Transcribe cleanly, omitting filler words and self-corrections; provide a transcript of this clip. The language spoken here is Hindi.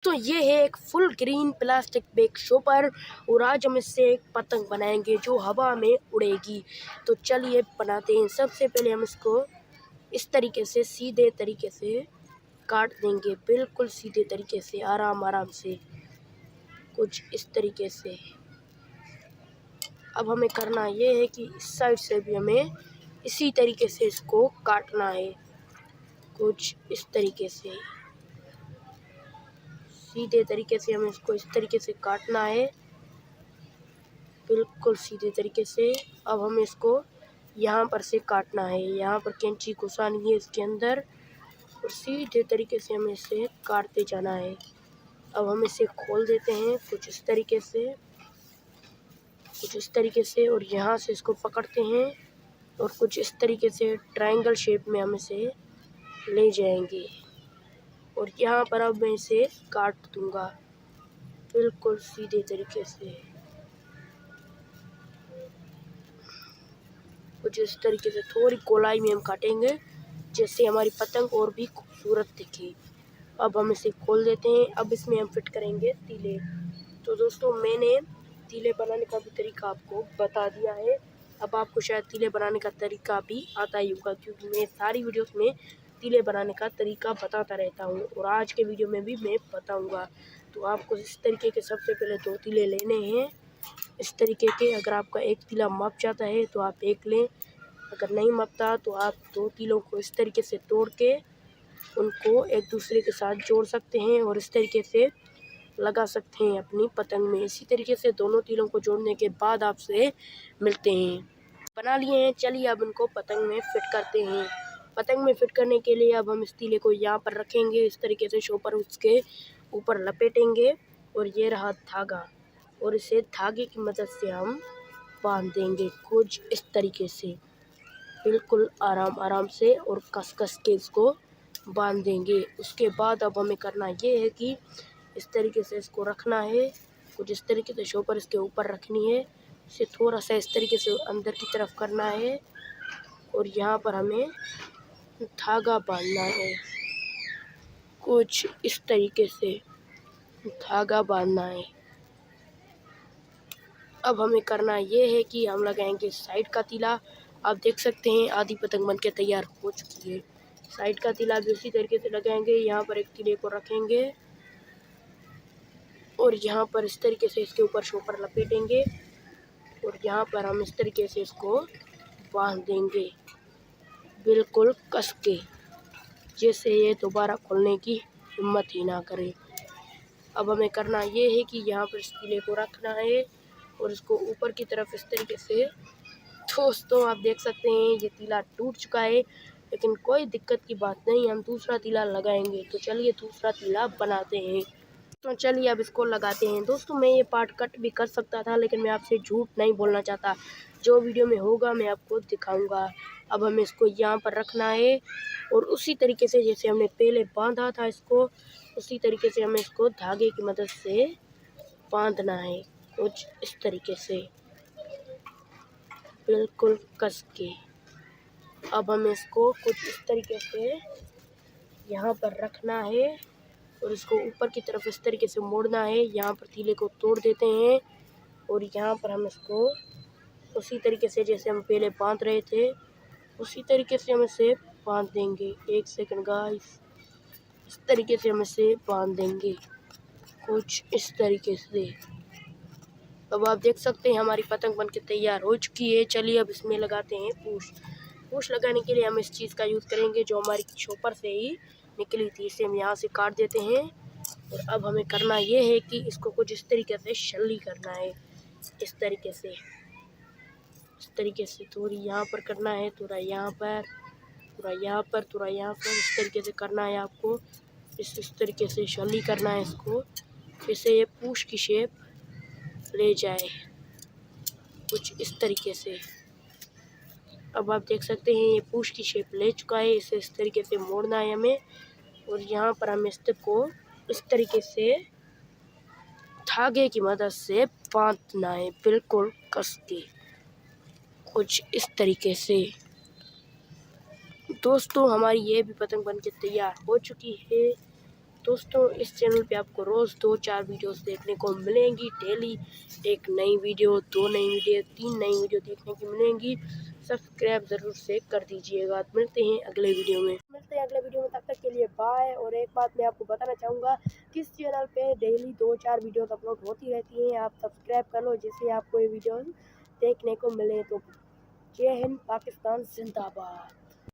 तो ये है एक full green plastic bag shopper और आज हम इससे एक पतंग बनाएंगे जो हवा में उड़ेगी। तो चलिए बनाते हैं। सबसे पहले हम इसको इस तरीके से सीधे तरीके से काट देंगे, बिल्कुल सीधे तरीके से, आराम आराम से, कुछ इस तरीके से। अब हमें करना ये है कि इस साइड से भी हमें इसी तरीके से इसको काटना है, कुछ इस तरीके से, सीधे तरीके से हमें इसको इस तरीके से काटना है, बिल्कुल सीधे तरीके से। अब हमें इसको यहाँ पर से काटना है, यहाँ पर कैंची घुसानी है इसके अंदर और सीधे तरीके से हमें इसे काटते जाना है। अब हम इसे खोल देते हैं कुछ इस तरीके से, कुछ इस तरीके से, और यहाँ से इसको पकड़ते हैं और कुछ इस तरीके से ट्रायंगल शेप में हम इसे ले जाएंगे और यहाँ पर अब मैं इसे काट दूंगा बिल्कुल सीधे तरीके से, कुछ इस तरीके से। थोड़ी गोलाई में हम काटेंगे जैसे हमारी पतंग और भी खूबसूरत दिखे। अब हम इसे खोल देते हैं। अब इसमें हम फिट करेंगे तीले। तो दोस्तों मैंने तीले बनाने का भी तरीका आपको बता दिया है। अब आपको शायद तीले बनाने का तरीका भी आता ही होगा, क्योंकि मैं सारी वीडियोस में तीले बनाने का तरीका बताता रहता हूँ और आज के वीडियो में भी मैं बताऊँगा। तो आपको इस तरीके के सबसे पहले 2 तीले लेने हैं, इस तरीके के। अगर आपका एक तीला मप जाता है तो आप एक लें, अगर नहीं मपता तो आप 2 तीलों को इस तरीके से तोड़ के उनको एक दूसरे के साथ जोड़ सकते हैं और इस तरीके से लगा सकते हैं अपनी पतंग में। इसी तरीके से दोनों तीलों को जोड़ने के बाद आपसे मिलते हैं। बना लिए हैं, चलिए अब इनको पतंग में फिट करते हैं। पतंग में फिट करने के लिए अब हम इस तीले को यहाँ पर रखेंगे, इस तरीके से शॉपर उसके ऊपर लपेटेंगे और ये रहा धागा और इसे धागे की मदद से हम बांध देंगे कुछ इस तरीके से, बिल्कुल आराम आराम से और कस कस के इसको बांध देंगे। उसके बाद अब हमें करना ये है कि इस तरीके से इसको रखना है, कुछ इस तरीके से शॉपर इसके ऊपर रखनी है, इसे थोड़ा सा इस तरीके से अंदर की तरफ करना है और यहाँ पर हमें धागा बांधना है, कुछ इस तरीके से धागा बांधना है। अब हमें करना ये है कि हम लगाएंगे साइड का तीला। आप देख सकते हैं आधी पतंग बन के तैयार हो चुकी है। साइड का तीला भी उसी तरीके से लगाएंगे, यहाँ पर एक तीले को रखेंगे और यहाँ पर इस तरीके से इसके ऊपर शॉपर लपेटेंगे और यहाँ पर हम इस तरीके से इसको बांध देंगे बिल्कुल कस के, जैसे ये दोबारा खोलने की हिम्मत ही ना करे। अब हमें करना ये है कि यहाँ पर इस तीले को रखना है और इसको ऊपर की तरफ इस तरीके से। दोस्तों आप देख सकते हैं ये तीला टूट चुका है, लेकिन कोई दिक्कत की बात नहीं, हम दूसरा तीला लगाएंगे। तो चलिए दूसरा तीला बनाते हैं। तो चलिए अब इसको लगाते हैं। दोस्तों मैं ये पार्ट कट भी कर सकता था, लेकिन मैं आपसे झूठ नहीं बोलना चाहता, जो वीडियो में होगा मैं आपको दिखाऊंगा। अब हमें इसको यहाँ पर रखना है और उसी तरीके से जैसे हमने पहले बांधा था इसको, उसी तरीके से हमें इसको धागे की मदद से बांधना है, कुछ इस तरीके से बिल्कुल कस के। अब हमें इसको कुछ इस तरीके से यहाँ पर रखना है और इसको ऊपर की तरफ इस तरीके से मोड़ना है। यहाँ पर तीले को तोड़ देते हैं और यहाँ पर हम इसको उसी तरीके से जैसे हम पहले बांध रहे थे उसी तरीके से हम इसे बांध देंगे। एक सेकंड गाइस, इस तरीके से हम इसे बांध देंगे कुछ इस तरीके से। अब आप देख सकते हैं हमारी पतंग बनके तैयार हो चुकी है। चलिए अब इसमें लगाते हैं पूछ। पूछ लगाने के लिए हम इस चीज़ का यूज़ करेंगे जो हमारी शॉपर से ही निकली थी, इसे हम यहाँ से काट देते हैं और अब हमें करना ये है कि इसको कुछ इस तरीके से छल्ली करना है, इस तरीके से, इस तरीके से। थोड़ी यहाँ पर करना है, थोड़ा यहाँ पर, थोड़ा यहाँ पर, थोड़ा यहाँ पर, इस तरीके से करना है आपको। इस तरीके से छल्ली करना है इसको, जैसे ये पूछ की शेप ले जाए, कुछ इस तरीके से। अब आप देख सकते हैं ये पूछ की शेप ले चुका है, इसे इस तरीके से मोड़ना है हमें और यहाँ पर हम इसको इस तरीके से धागे की मदद से बांधना है बिल्कुल कस के, कुछ इस तरीके से। दोस्तों हमारी ये भी पतंग बनके तैयार हो चुकी है। दोस्तों इस चैनल पे आपको रोज़ 2-4 वीडियोस देखने को मिलेंगी। डेली एक नई वीडियो, 2 नई वीडियो, 3 नई वीडियो देखने को मिलेंगी। सब्सक्राइब ज़रूर से कर दीजिएगा। मिलते हैं अगले वीडियो में, तब तक के लिए बाय। और एक बात मैं आपको बताना चाहूँगा कि इस चैनल पे डेली 2-4 वीडियोस अपलोड होती रहती हैं। आप सब्सक्राइब कर लो जिससे आपको ये वीडियो देखने को मिले। तो जय हिंद, पाकिस्तान जिंदाबाद।